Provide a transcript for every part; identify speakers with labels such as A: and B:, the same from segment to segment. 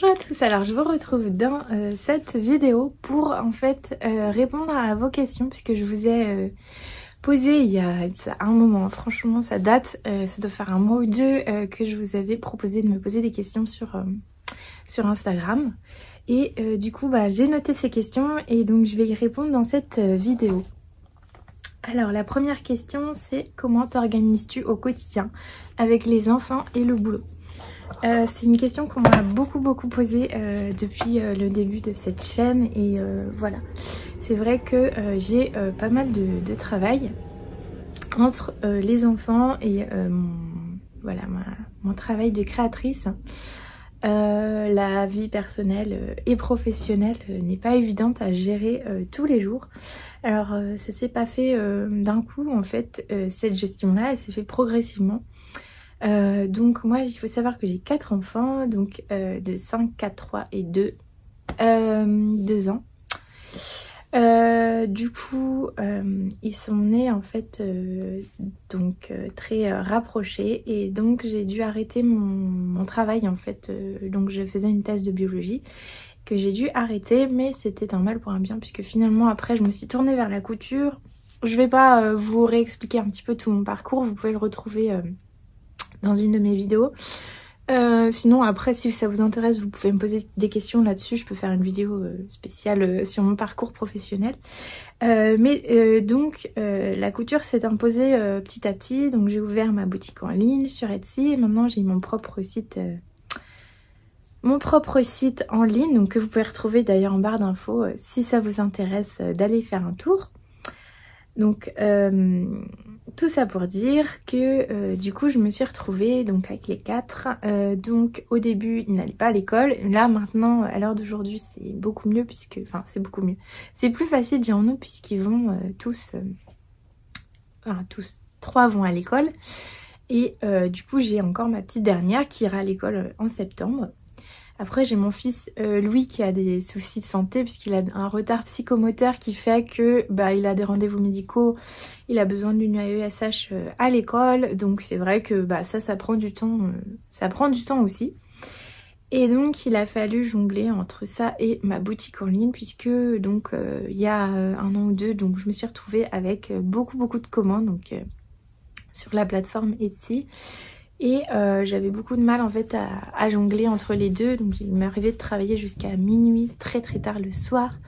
A: Bonjour à tous, alors je vous retrouve dans cette vidéo pour en fait répondre à vos questions puisque je vous ai posé il y a un moment, franchement ça date, ça doit faire un mois ou deux que je vous avais proposé de me poser des questions sur Instagram et du coup j'ai noté ces questions et donc je vais y répondre dans cette vidéo. Alors la première question c'est comment t'organises-tu au quotidien avec les enfants et le boulot? C'est une question qu'on m'a beaucoup posée depuis le début de cette chaîne et voilà. C'est vrai que j'ai pas mal de travail entre les enfants et mon travail de créatrice. La vie personnelle et professionnelle n'est pas évidente à gérer tous les jours. Alors ça s'est pas fait d'un coup en fait, cette gestion là elle s'est fait progressivement. Donc moi il faut savoir que j'ai 4 enfants, donc de 5, 4, 3 et 2 ans. Du coup ils sont nés en fait très rapprochés et donc j'ai dû arrêter mon travail en fait, donc je faisais une thèse de biologie que j'ai dû arrêter, mais c'était un mal pour un bien puisque finalement après je me suis tournée vers la couture. Je vais pas vous réexpliquer un petit peu tout mon parcours, vous pouvez le retrouver dans une de mes vidéos. Sinon après si ça vous intéresse vous pouvez me poser des questions là-dessus, je peux faire une vidéo spéciale sur mon parcours professionnel. Donc la couture s'est imposée petit à petit, donc j'ai ouvert ma boutique en ligne sur Etsy et maintenant j'ai mon propre site en ligne, donc que vous pouvez retrouver d'ailleurs en barre d'infos si ça vous intéresse d'aller faire un tour. Donc tout ça pour dire que du coup je me suis retrouvée donc avec les 4. Donc au début ils n'allaient pas à l'école. Là maintenant à l'heure d'aujourd'hui c'est beaucoup mieux puisque... Enfin c'est beaucoup mieux. C'est plus facile dirons-nous puisqu'ils vont tous... 3 vont à l'école. Et du coup j'ai encore ma petite dernière qui ira à l'école en septembre. Après j'ai mon fils Louis qui a des soucis de santé puisqu'il a un retard psychomoteur qui fait que il a des rendez-vous médicaux, il a besoin d'une AESH à l'école, donc c'est vrai que ça prend du temps, ça prend du temps aussi. Et donc il a fallu jongler entre ça et ma boutique en ligne puisque donc il y a 1 an ou 2 donc je me suis retrouvée avec beaucoup de commandes donc sur la plateforme Etsy. Et j'avais beaucoup de mal en fait à jongler entre les deux, donc il m'arrivait de travailler jusqu'à minuit, très tard le soir.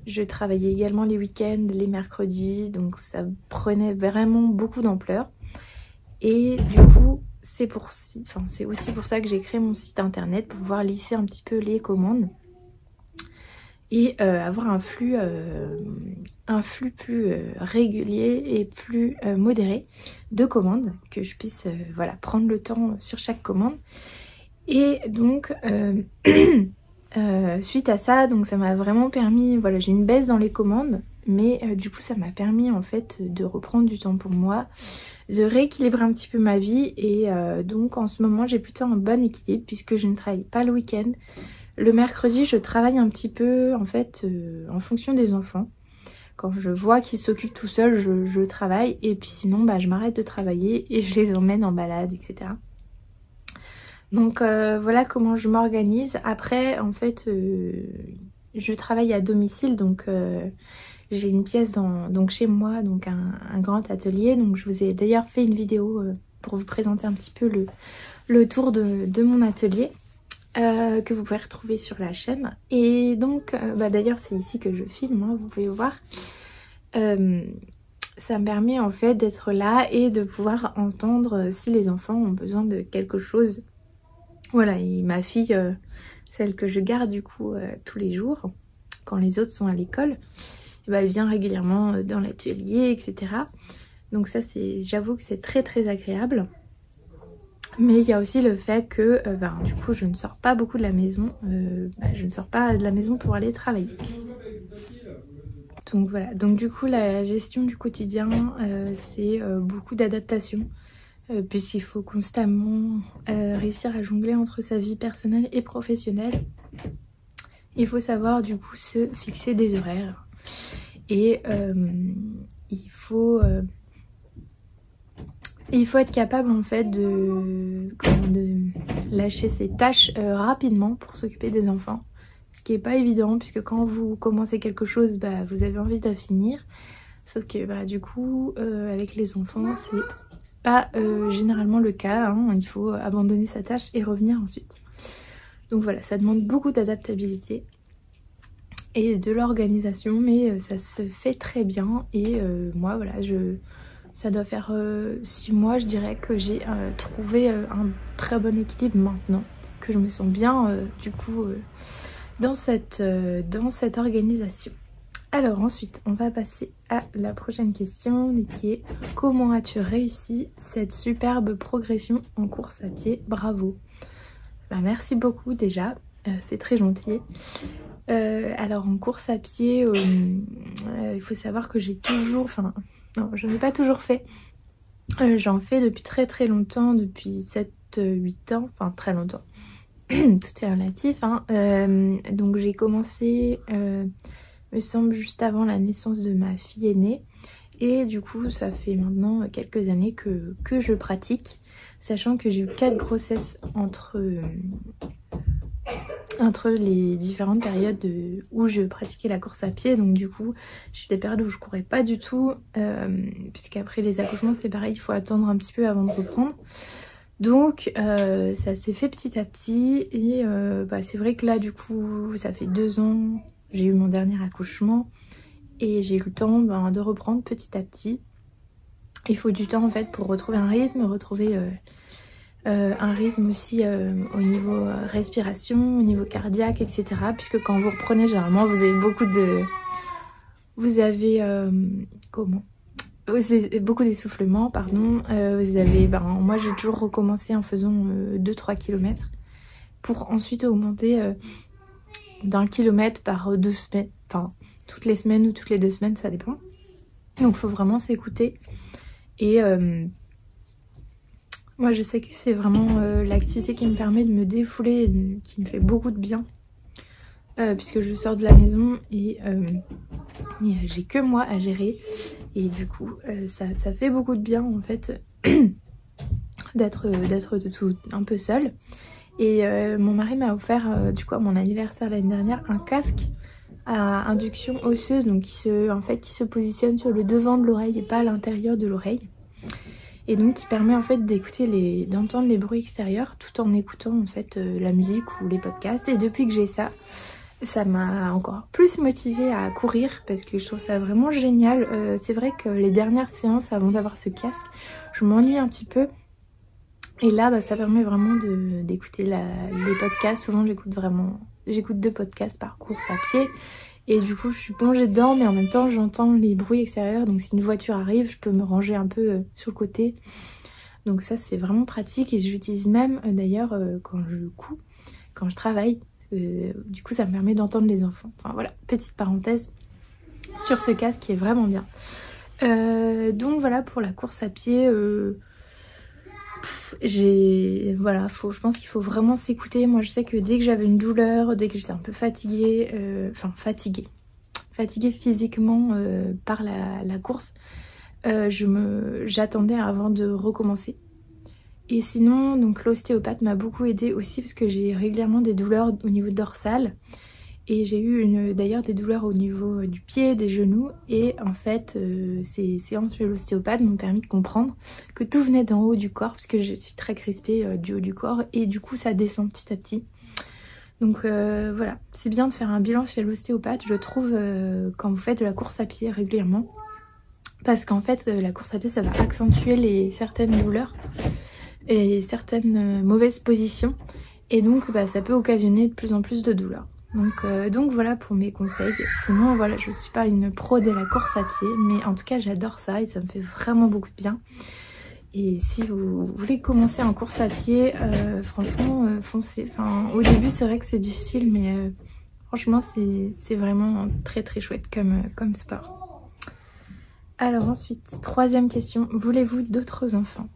A: Je travaillais également les week-ends, les mercredis, donc ça prenait vraiment beaucoup d'ampleur. Et du coup c'est aussi pour ça que j'ai créé mon site internet, pour pouvoir lisser un petit peu les commandes et avoir un flux plus régulier et plus modéré de commandes, que je puisse prendre le temps sur chaque commande. Et donc suite à ça, donc ça m'a vraiment permis, j'ai une baisse dans les commandes, mais du coup ça m'a permis en fait de reprendre du temps pour moi, de rééquilibrer un petit peu ma vie et donc en ce moment j'ai plutôt un bon équilibre puisque je ne travaille pas le week-end. Le mercredi, je travaille un petit peu en fait en fonction des enfants. Quand je vois qu'ils s'occupent tout seuls, je travaille. Et puis sinon, je m'arrête de travailler et je les emmène en balade, etc. Donc voilà comment je m'organise. Après, en fait, je travaille à domicile. Donc j'ai une pièce chez moi, donc un grand atelier. Donc je vous ai d'ailleurs fait une vidéo pour vous présenter un petit peu le tour de mon atelier. Que vous pouvez retrouver sur la chaîne. Et donc d'ailleurs c'est ici que je filme, hein, vous pouvez voir. Ça me permet en fait d'être là et de pouvoir entendre si les enfants ont besoin de quelque chose. Voilà, et ma fille, celle que je garde du coup tous les jours quand les autres sont à l'école, elle vient régulièrement dans l'atelier, etc. Donc ça j'avoue que c'est très agréable. Mais il y a aussi le fait que du coup je ne sors pas beaucoup de la maison, je ne sors pas de la maison pour aller travailler. Donc voilà, donc du coup la gestion du quotidien c'est beaucoup d'adaptation puisqu'il faut constamment réussir à jongler entre sa vie personnelle et professionnelle. Il faut savoir du coup se fixer des horaires et il faut Et il faut être capable en fait de lâcher ses tâches rapidement pour s'occuper des enfants. Ce qui est pas évident puisque quand vous commencez quelque chose, bah, vous avez envie de finir. Sauf que bah, du coup, avec les enfants, c'est pas généralement le cas. Hein. Il faut abandonner sa tâche et revenir ensuite. Donc voilà, ça demande beaucoup d'adaptabilité et de l'organisation, mais ça se fait très bien. Et moi, voilà, ça doit faire 6 mois, je dirais, que j'ai trouvé un très bon équilibre maintenant, que je me sens bien du coup dans cette organisation. Alors ensuite, on va passer à la prochaine question qui est: comment as-tu réussi cette superbe progression en course à pied? Bravo. Bah, merci beaucoup déjà, c'est très gentil. Alors en course à pied, il faut savoir que j'ai toujours, enfin non, je n'ai pas toujours fait. J'en fais depuis très longtemps, depuis 7-8 ans, enfin très longtemps. Tout est relatif, hein. Donc j'ai commencé, me semble, juste avant la naissance de ma fille aînée. Et du coup, ça fait maintenant quelques années que je pratique, sachant que j'ai eu 4 grossesses entre les différentes périodes où je pratiquais la course à pied. Donc du coup, j'ai eu des périodes où je courais pas du tout, puisqu'après les accouchements, c'est pareil, il faut attendre un petit peu avant de reprendre. Donc ça s'est fait petit à petit et bah, c'est vrai que là du coup ça fait 2 ans, j'ai eu mon dernier accouchement et j'ai eu le temps de reprendre petit à petit. Il faut du temps en fait pour retrouver un rythme, retrouver un rythme aussi au niveau respiration, au niveau cardiaque, etc. Puisque quand vous reprenez, généralement vous avez beaucoup de... Vous avez... comment ? Beaucoup d'essoufflement, pardon. Vous avez, moi j'ai toujours recommencé en faisant 2-3 km pour ensuite augmenter d'1 kilomètre par 2 semaines, enfin toutes les semaines ou toutes les 2 semaines, ça dépend. Donc il faut vraiment s'écouter. Et moi je sais que c'est vraiment l'activité qui me permet de me défouler, qui me fait beaucoup de bien. Puisque je sors de la maison et j'ai que moi à gérer. Et du coup, ça fait beaucoup de bien en fait d'être de tout un peu seule. Et mon mari m'a offert du coup à mon anniversaire l'année dernière un casque à induction osseuse, donc qui se positionne sur le devant de l'oreille et pas à l'intérieur de l'oreille. Et donc qui permet en fait d'entendre les bruits extérieurs tout en écoutant en fait la musique ou les podcasts. Et depuis que j'ai ça, ça m'a encore plus motivée à courir parce que je trouve ça vraiment génial. C'est vrai que les dernières séances avant d'avoir ce casque, je m'ennuie un petit peu. Et là, ça permet vraiment d'écouter les podcasts. Souvent, j'écoute 2 podcasts par course à pied. Et du coup, je suis plongée dedans, mais en même temps, j'entends les bruits extérieurs. Donc si une voiture arrive, je peux me ranger un peu sur le côté. Donc ça, c'est vraiment pratique. Et j'utilise même d'ailleurs quand je couds, quand je travaille. Du coup ça me permet d'entendre les enfants. Enfin voilà, petite parenthèse sur ce casque qui est vraiment bien. Donc voilà pour la course à pied. Je pense qu'il faut vraiment s'écouter. Moi je sais que dès que j'avais une douleur, dès que j'étais un peu fatiguée, fatiguée physiquement par la course, j'attendais avant de recommencer. Et sinon, donc l'ostéopathe m'a beaucoup aidée aussi parce que j'ai régulièrement des douleurs au niveau dorsal. Et j'ai eu d'ailleurs des douleurs au niveau du pied, des genoux. Et en fait, ces séances chez l'ostéopathe m'ont permis de comprendre que tout venait d'en haut du corps parce que je suis très crispée du haut du corps. Et du coup, ça descend petit à petit. Donc voilà, c'est bien de faire un bilan chez l'ostéopathe, je trouve, quand vous faites de la course à pied régulièrement. Parce qu'en fait, la course à pied, ça va accentuer certaines douleurs et certaines mauvaises positions, et donc ça peut occasionner de plus en plus de douleurs. Donc voilà pour mes conseils. Sinon voilà, je suis pas une pro de la course à pied, mais en tout cas j'adore ça et ça me fait vraiment beaucoup de bien. Et si vous voulez commencer en course à pied, franchement foncez. Enfin, au début c'est vrai que c'est difficile, mais franchement c'est vraiment très chouette comme sport. Alors ensuite, 3e question, voulez-vous d'autres enfants?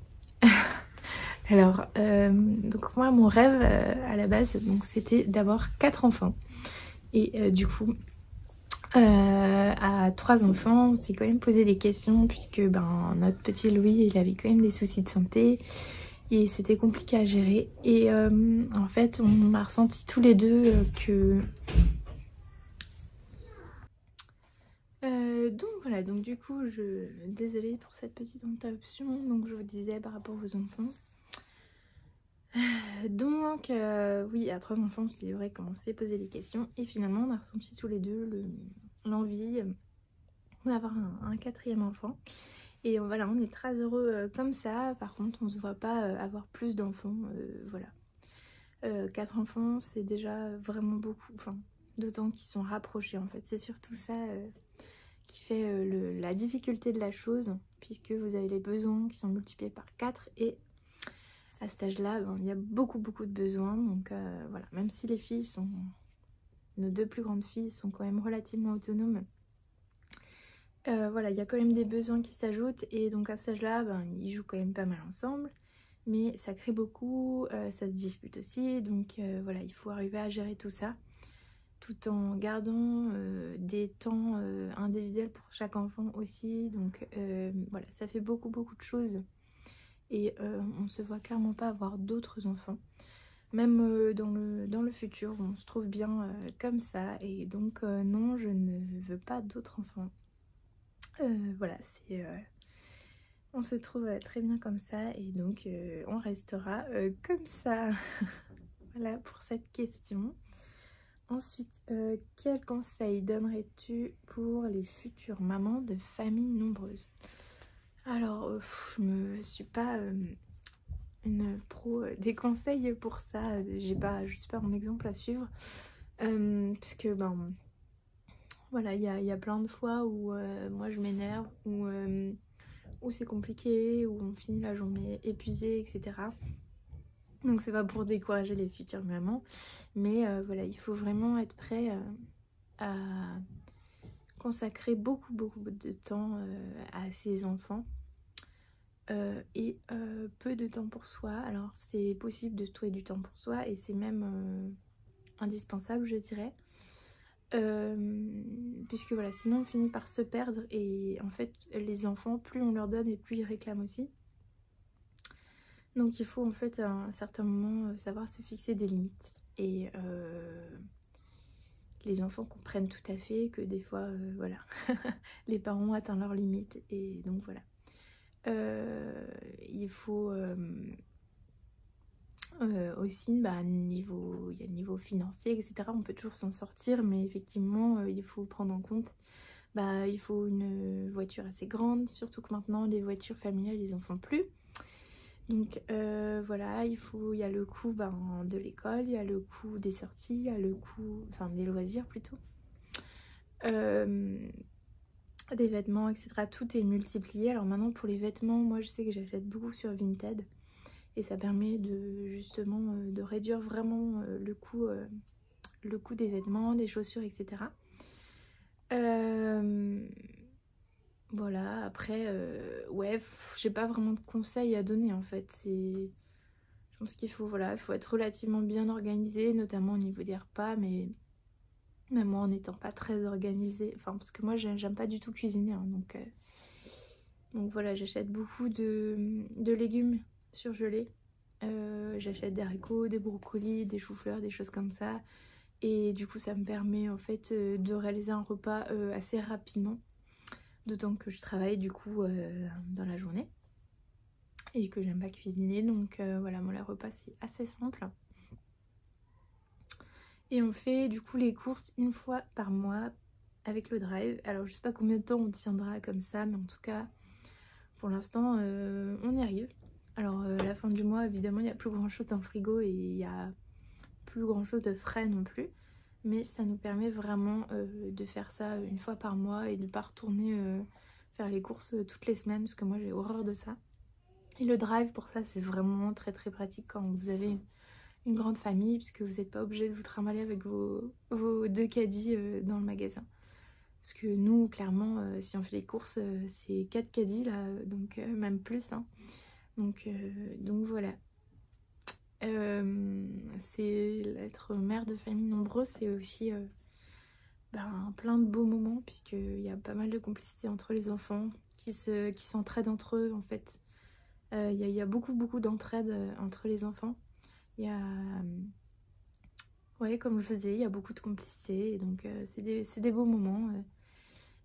A: Alors, donc moi mon rêve à la base, donc c'était d'avoir 4 enfants. Et du coup, À 3 enfants, on s'est quand même posé des questions puisque notre petit Louis, il avait quand même des soucis de santé et c'était compliqué à gérer. Et en fait, on a ressenti tous les deux que... donc voilà, donc du coup, désolée pour cette petite interruption. Donc je vous disais par rapport aux enfants. Donc oui, à 3 enfants, c'est vrai qu'on s'est posé des questions et finalement on a ressenti tous les deux l'envie d'avoir un 4e enfant. Et voilà, on est très heureux comme ça. Par contre, on ne se voit pas avoir plus d'enfants. Voilà. 4 enfants, c'est déjà vraiment beaucoup. Enfin, d'autant qu'ils sont rapprochés en fait. C'est surtout ça qui fait la difficulté de la chose, puisque vous avez les besoins qui sont multipliés par 4 et à cet âge-là, il y a beaucoup de besoins. Donc voilà, même si les filles sont... Nos 2 plus grandes filles sont quand même relativement autonomes. Voilà, il y a quand même des besoins qui s'ajoutent et donc à cet âge-là, ils jouent quand même pas mal ensemble. Mais ça crie beaucoup, ça se dispute aussi. Donc voilà, il faut arriver à gérer tout ça tout en gardant des temps individuels pour chaque enfant aussi. Donc voilà, ça fait beaucoup de choses. Et on se voit clairement pas avoir d'autres enfants. Même dans le futur, on se trouve bien comme ça. Et donc non, je ne veux pas d'autres enfants. Voilà, on se trouve très bien comme ça et donc on restera comme ça. Voilà pour cette question. Ensuite, quel conseil donnerais-tu pour les futures mamans de familles nombreuses? Alors, je me suis pas une pro des conseils pour ça. Je suis pas un exemple à suivre. Puisque voilà, il y a plein de fois où moi je m'énerve, où c'est compliqué, où on finit la journée épuisée, etc. Donc c'est pas pour décourager les futures mamans, mais voilà, il faut vraiment être prêt à consacrer beaucoup de temps à ses enfants et peu de temps pour soi. Alors c'est possible de se trouver du temps pour soi et c'est même indispensable, je dirais. Puisque voilà, sinon on finit par se perdre et en fait les enfants, plus on leur donne et plus ils réclament aussi. Donc il faut en fait à un certain moment savoir se fixer des limites et les enfants comprennent tout à fait que des fois voilà les parents ont atteint leurs limites et donc voilà. Il faut aussi il y a le niveau financier, etc. On peut toujours s'en sortir, mais effectivement il faut prendre en compte il faut une voiture assez grande, surtout que maintenant les voitures familiales ils en font plus. Donc voilà, il y a le coût de l'école, il y a le coût des sorties, il y a le coût, enfin des loisirs plutôt, des vêtements, etc. Tout est multiplié. Alors maintenant pour les vêtements, moi je sais que j'achète beaucoup sur Vinted et ça permet de justement de réduire vraiment le coût des vêtements, des chaussures, etc. Voilà, après, ouais, j'ai pas vraiment de conseils à donner en fait. Je pense qu'il faut, voilà, il faut être relativement bien organisé, notamment au niveau des repas, mais même moi en n'étant pas très organisée, enfin parce que moi j'aime pas du tout cuisiner, hein, donc voilà, j'achète beaucoup de légumes surgelés. J'achète des haricots, des brocolis, des choux-fleurs, des choses comme ça. Et du coup ça me permet en fait de réaliser un repas assez rapidement. D'autant que je travaille du coup dans la journée et que j'aime pas cuisiner, donc voilà, mon repas c'est assez simple. Et on fait du coup les courses une fois par mois avec le drive. Alors je sais pas combien de temps on tiendra comme ça, mais en tout cas pour l'instant on y arrive. Alors la fin du mois évidemment il n'y a plus grand chose dans le frigo et il n'y a plus grand chose de frais non plus. Mais ça nous permet vraiment de faire ça une fois par mois et de ne pas retourner faire les courses toutes les semaines parce que moi j'ai horreur de ça. Et le drive pour ça c'est vraiment très pratique quand vous avez une grande famille puisque vous n'êtes pas obligé de vous trimballer avec vos 2 caddies dans le magasin. Parce que nous clairement si on fait les courses c'est 4 caddies là, donc même plus hein. Donc voilà. C'est être mère de famille nombreuse, c'est aussi plein de beaux moments, puisqu'il y a pas mal de complicité entre les enfants qui s'entraident entre eux en fait. Il y a beaucoup d'entraide entre les enfants. Il y a... ouais, comme je faisais, il y a beaucoup de complicité, donc c'est des beaux moments.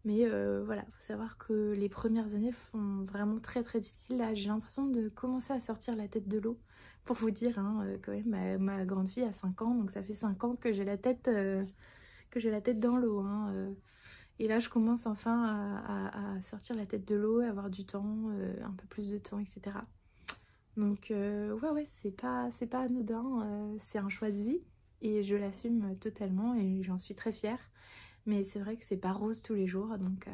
A: Mais voilà, faut savoir que les premières années sont vraiment très difficiles. Là, j'ai l'impression de commencer à sortir la tête de l'eau. Pour vous dire, hein, quand même, ma grande fille a 5 ans, donc ça fait 5 ans que j'ai la tête dans l'eau. Hein, et là, je commence enfin à sortir la tête de l'eau, à avoir du temps, un peu plus de temps, etc. Donc ouais, c'est pas anodin, c'est un choix de vie. Et je l'assume totalement et j'en suis très fière. Mais c'est vrai que c'est pas rose tous les jours, donc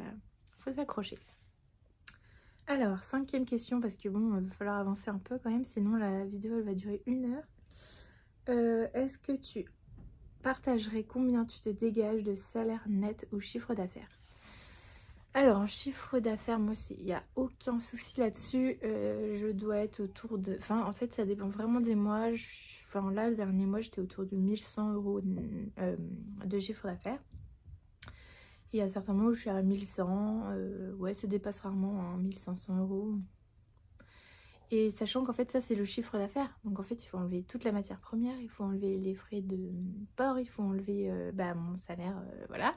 A: faut s'accrocher. Alors, 5e question, parce que bon, il va falloir avancer un peu quand même, sinon la vidéo elle va durer 1 heure. Est-ce que tu partagerais combien tu te dégages de salaire net ou chiffre d'affaires? Alors, en chiffre d'affaires, moi, il n'y a aucun souci là-dessus. Je dois être autour de... Enfin, en fait, ça dépend vraiment des mois. Enfin, là, le dernier mois, j'étais autour de 1100 € de chiffre d'affaires. Il y a certains mois où je suis à 1100, ouais, ça dépasse rarement hein, 1500 €. Et sachant qu'en fait, ça, c'est le chiffre d'affaires. Donc, en fait, il faut enlever toute la matière première, il faut enlever les frais de port, il faut enlever mon salaire, voilà.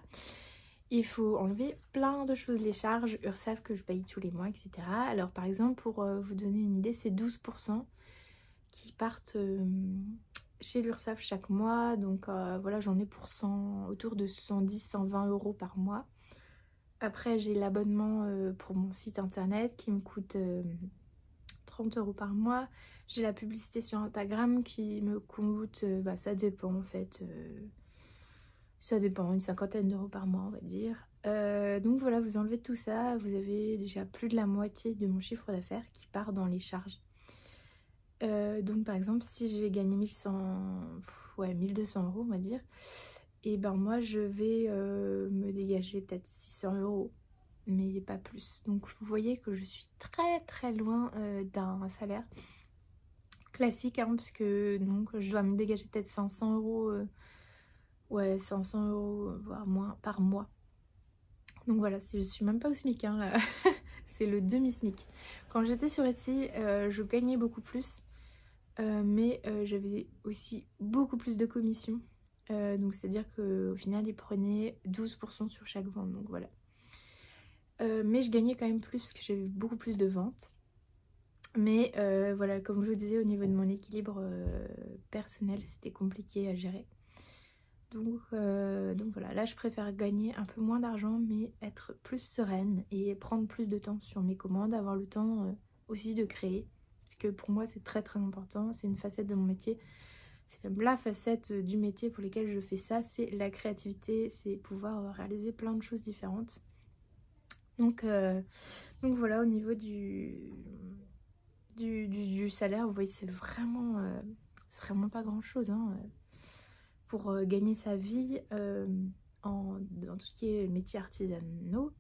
A: Il faut enlever plein de choses, les charges URSSAF que je paye tous les mois, etc. Alors, par exemple, pour vous donner une idée, c'est 12% qui partent chez l'URSSAF chaque mois. Donc voilà, j'en ai pour autour de 110-120 € par mois. Après, j'ai l'abonnement pour mon site internet qui me coûte 30 € par mois. J'ai la publicité sur Instagram qui me coûte, ça dépend en fait, ça dépend, une 50aine d'euros par mois on va dire. Donc voilà, vous enlevez tout ça, vous avez déjà plus de la moitié de mon chiffre d'affaires qui part dans les charges. Donc par exemple si j'ai gagné 1200 € on va dire, et ben moi je vais me dégager peut-être 600 €, mais pas plus. Donc vous voyez que je suis très loin d'un salaire classique hein, parce que donc je dois me dégager peut-être 500 €, ouais 500 € voire moins par mois. Donc voilà, je suis même pas au SMIC hein, là. C'est le demi-SMIC. Quand j'étais sur Etsy, je gagnais beaucoup plus. Mais j'avais aussi beaucoup plus de commissions. Donc c'est-à-dire qu'au final, ils prenaient 12% sur chaque vente. Donc voilà. Mais je gagnais quand même plus parce que j'avais beaucoup plus de ventes. Mais voilà, comme je vous disais, au niveau de mon équilibre personnel, c'était compliqué à gérer. Donc voilà, là je préfère gagner un peu moins d'argent mais être plus sereine et prendre plus de temps sur mes commandes, avoir le temps aussi de créer. Parce que pour moi c'est très important, c'est une facette de mon métier. C'est même la facette du métier pour lesquelles je fais ça, c'est la créativité, c'est pouvoir réaliser plein de choses différentes. Donc voilà, au niveau du salaire, vous voyez, c'est vraiment pas grand chose hein, pour gagner sa vie dans tout ce qui est métiers artisanaux.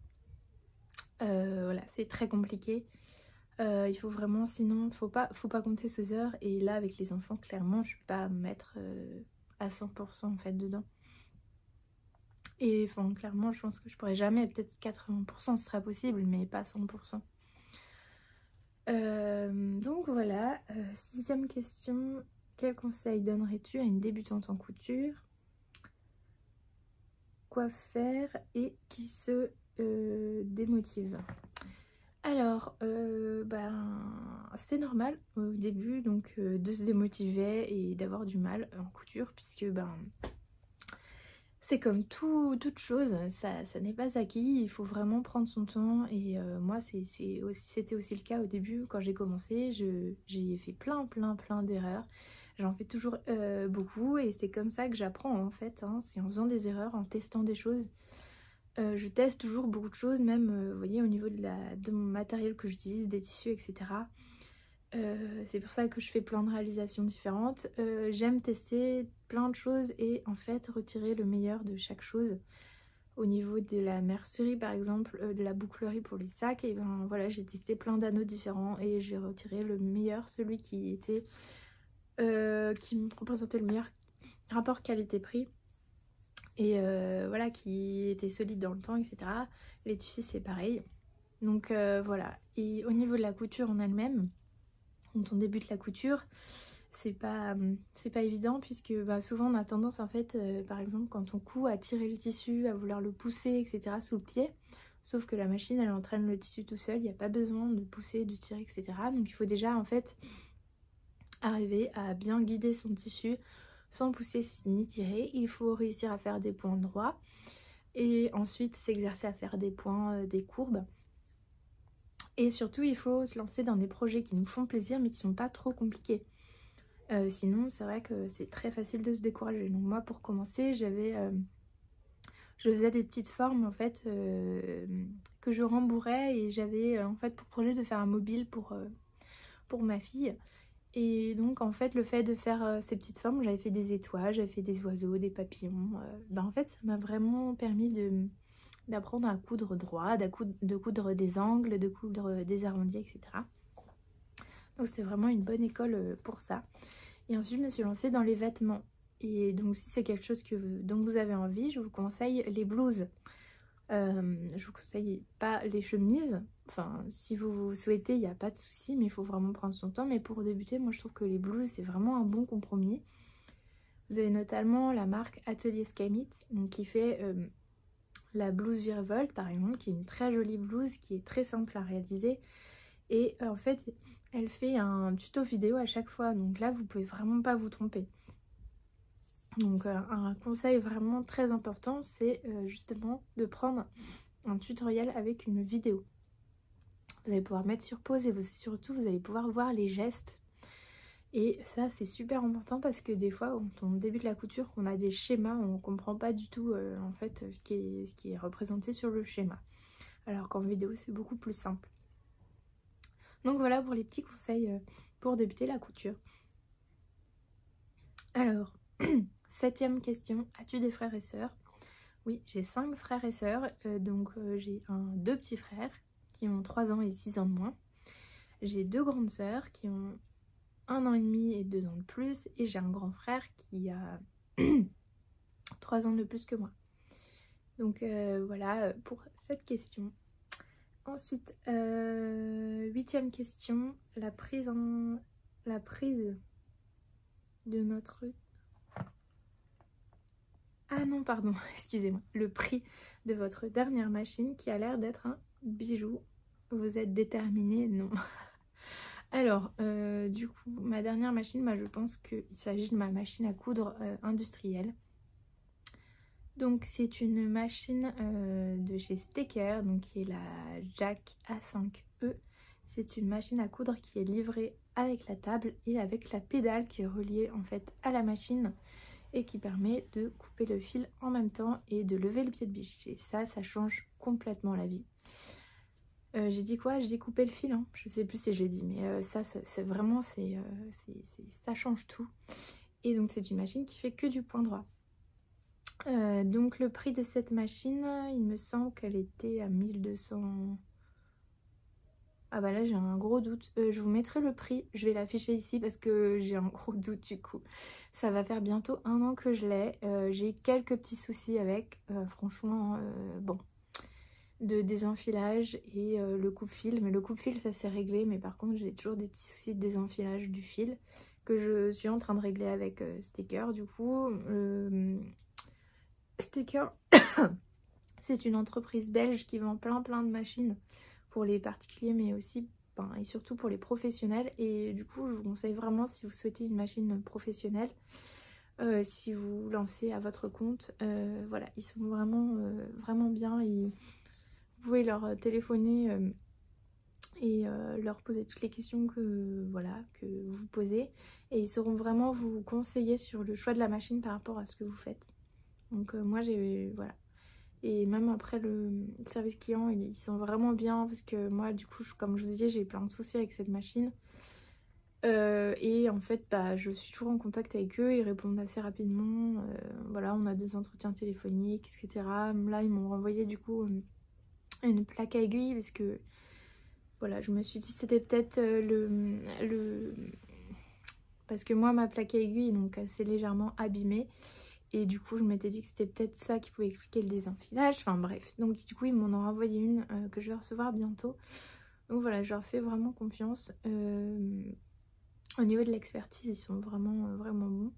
A: Voilà, c'est très compliqué. Il faut vraiment, sinon, faut pas compter ses heures. Et là, avec les enfants, clairement, je ne peux pas me mettre à 100% en fait dedans. Et enfin, clairement, je pense que je pourrais jamais, peut-être 80% ce sera possible, mais pas 100%. Donc voilà, 6e question. Quel conseil donnerais-tu à une débutante en couture? Quoi faire et qui se démotive? Alors, c'était normal au début donc de se démotiver et d'avoir du mal en couture puisque c'est comme toute chose, ça n'est pas acquis, il faut vraiment prendre son temps et moi c'était aussi le cas au début quand j'ai commencé, j'ai fait plein d'erreurs, j'en fais toujours beaucoup et c'est comme ça que j'apprends en fait, hein, c'est en faisant des erreurs, en testant des choses. Je teste toujours beaucoup de choses, même vous voyez au niveau de mon matériel que j'utilise, des tissus, etc. C'est pour ça que je fais plein de réalisations différentes. J'aime tester plein de choses et en fait retirer le meilleur de chaque chose. Au niveau de la mercerie par exemple, de la bouclerie pour les sacs, et ben voilà, j'ai testé plein d'anneaux différents et j'ai retiré le meilleur, celui qui était qui me représentait le meilleur rapport qualité-prix. et voilà, qui était solide dans le temps, etc. Les tissus c'est pareil. Donc voilà, et au niveau de la couture en elle-même, quand on débute la couture, c'est pas évident puisque bah, souvent on a tendance en fait, par exemple quand on coud, à tirer le tissu, à vouloir le pousser, etc. sous le pied. Sauf que la machine elle entraîne le tissu tout seul, il n'y a pas besoin de pousser, de tirer, etc. Donc il faut déjà en fait arriver à bien guider son tissu sans pousser ni tirer. Il faut réussir à faire des points droits et ensuite s'exercer à faire des points, des courbes. Et surtout il faut se lancer dans des projets qui nous font plaisir mais qui sont pas trop compliqués. Sinon c'est vrai que c'est très facile de se décourager. Donc moi pour commencer je faisais des petites formes en fait que je rembourrais et j'avais en fait pour projet de faire un mobile pour ma fille. Et donc en fait le fait de faire ces petites formes, j'avais fait des étoiles, j'avais fait des oiseaux, des papillons. En fait ça m'a vraiment permis d'apprendre à coudre droit, de coudre des angles, de coudre des arrondis, etc. Donc c'est vraiment une bonne école pour ça. Et ensuite je me suis lancée dans les vêtements. Et donc si c'est quelque chose dont vous avez envie, je vous conseille les blouses. Je vous conseille pas les chemises. Enfin si vous souhaitez il n'y a pas de souci, mais il faut vraiment prendre son temps. Mais pour débuter moi je trouve que les blouses c'est vraiment un bon compromis. Vous avez notamment la marque Atelier Skymit qui fait la blouse Virevolt par exemple, qui est une très jolie blouse qui est très simple à réaliser. Et en fait elle fait un tuto vidéo à chaque fois, donc là vous pouvez vraiment pas vous tromper. Donc un conseil vraiment très important c'est justement de prendre un tutoriel avec une vidéo. Vous allez pouvoir mettre sur pause et surtout vous allez pouvoir voir les gestes. Et ça c'est super important parce que des fois quand on débute la couture, on a des schémas, on comprend pas du tout en fait ce qui est représenté sur le schéma. Alors qu'en vidéo c'est beaucoup plus simple. Donc voilà pour les petits conseils pour débuter la couture. Alors, 7e question, as-tu des frères et sœurs? Oui, j'ai 5 frères et sœurs, j'ai 2 petits frères qui ont 3 ans et 6 ans de moins. J'ai 2 grandes sœurs qui ont 1 an et demi et 2 ans de plus, et j'ai un grand frère qui a 3 ans de plus que moi. Donc voilà pour cette question. Ensuite, 8e question, la prise de notre... Ah non, pardon, excusez-moi. Le prix de votre dernière machine qui a l'air d'être un bijou. Vous êtes déterminé? Non. Alors, du coup, ma dernière machine, je pense qu'il s'agit de ma machine à coudre industrielle. Donc, c'est une machine de chez Stecker, donc qui est la Jack A5E. C'est une machine à coudre qui est livrée avec la table et avec la pédale qui est reliée en fait à la machine et qui permet de couper le fil en même temps et de lever le pied de biche. Et ça change complètement la vie. J'ai dit quoi? J'ai dit couper le fil, hein. Je sais plus si je l'ai dit, mais ça c'est vraiment, ça change tout. Et donc c'est une machine qui fait que du point droit. Donc le prix de cette machine, il me semble qu'elle était à 1200... Ah bah là j'ai un gros doute, je vous mettrai le prix, je vais l'afficher ici parce que j'ai un gros doute du coup. Ça va faire bientôt 1 an que je l'ai, j'ai eu quelques petits soucis avec, franchement bon, de désenfilage et le coupe-fil. Mais le coupe-fil ça s'est réglé, mais par contre j'ai toujours des petits soucis de désenfilage du fil que je suis en train de régler avec Stecker du coup. Stecker c'est une entreprise belge qui vend plein de machines pour les particuliers mais aussi et surtout pour les professionnels, et du coup je vous conseille vraiment si vous souhaitez une machine professionnelle, si vous lancez à votre compte, voilà, ils sont vraiment bien. Vous pouvez leur téléphoner et leur poser toutes les questions que vous posez, et ils sauront vraiment vous conseiller sur le choix de la machine par rapport à ce que vous faites. Donc moi j'ai voilà. Et même après le service client, ils sont vraiment bien parce que moi du coup, comme je vous disais, j'ai plein de soucis avec cette machine. Et en fait, je suis toujours en contact avec eux, ils répondent assez rapidement. Voilà, on a des entretiens téléphoniques, etc. Là, ils m'ont renvoyé du coup une plaque à aiguille parce que voilà, je me suis dit c'était peut-être parce que moi, ma plaque à aiguille est donc assez légèrement abîmée. Et du coup je m'étais dit que c'était peut-être ça qui pouvait expliquer le désenfilage, enfin bref. Donc du coup ils m'en ont renvoyé une que je vais recevoir bientôt. Donc voilà, je leur fais vraiment confiance. Au niveau de l'expertise, ils sont vraiment, vraiment bons.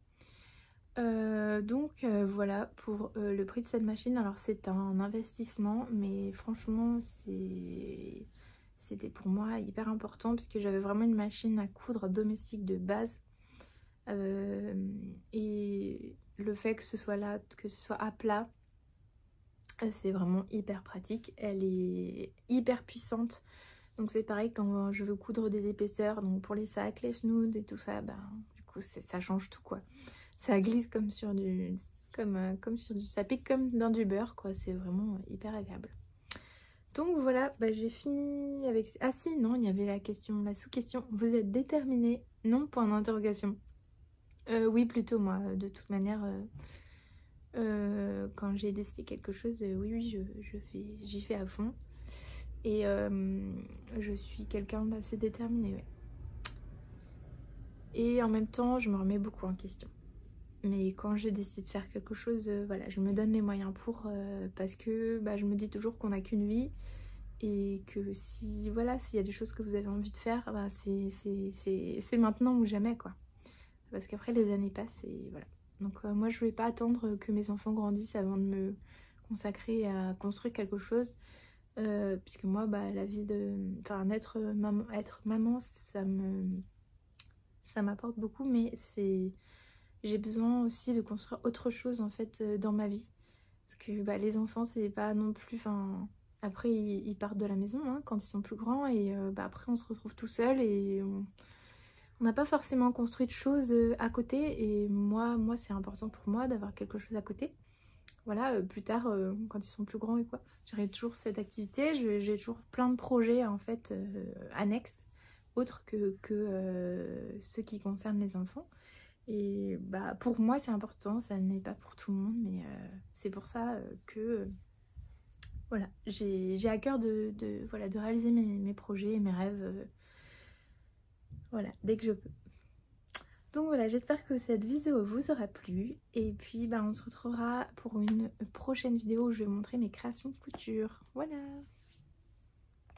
A: Donc voilà pour le prix de cette machine. Alors c'est un investissement, mais franchement c'était pour moi hyper important puisque j'avais vraiment une machine à coudre domestique de base. Et le fait que ce soit là, que ce soit à plat, c'est vraiment hyper pratique. Elle est hyper puissante. Donc c'est pareil quand je veux coudre des épaisseurs, donc pour les sacs, les snoods et tout ça, bah, du coup ça change tout quoi. Ça glisse comme sur du... comme sur du... ça pique comme dans du beurre quoi, c'est vraiment hyper agréable. Donc voilà, bah, j'ai fini avec... Ah si, non, il y avait la question, la sous-question. Vous êtes déterminée? Non, point d'interrogation. Oui, plutôt moi, de toute manière... quand j'ai décidé quelque chose, oui, j'y fais à fond. Et je suis quelqu'un d'assez déterminé, ouais. Et en même temps, je me remets beaucoup en question. Mais quand j'ai décidé de faire quelque chose, voilà, je me donne les moyens pour, parce que bah, je me dis toujours qu'on n'a qu'une vie. Et que si, voilà, s'il y a des choses que vous avez envie de faire, bah, c'est maintenant ou jamais, quoi. Parce qu'après, les années passent et voilà. Donc moi, je ne vais pas attendre que mes enfants grandissent avant de me consacrer à construire quelque chose. Puisque moi, bah, la vie de... Enfin, être maman, ça m'apporte beaucoup, mais j'ai besoin aussi de construire autre chose, en fait, dans ma vie. Parce que bah, les enfants, c'est pas non plus... Enfin, après, ils partent de la maison hein, quand ils sont plus grands, et bah, après, on se retrouve tout seul, et on n'a pas forcément construit de choses à côté, et moi c'est important pour moi d'avoir quelque chose à côté. Voilà, plus tard, quand ils sont plus grands et quoi, j'aurai toujours cette activité, j'ai toujours plein de projets en fait annexes, autres que ceux qui concernent les enfants. Et bah pour moi c'est important, ça n'est pas pour tout le monde, mais c'est pour ça que voilà, j'ai à cœur voilà, de réaliser mes projets et mes rêves, voilà, dès que je peux. Donc voilà, j'espère que cette vidéo vous aura plu. Et puis bah, on se retrouvera pour une prochaine vidéo où je vais montrer mes créations de couture. Voilà!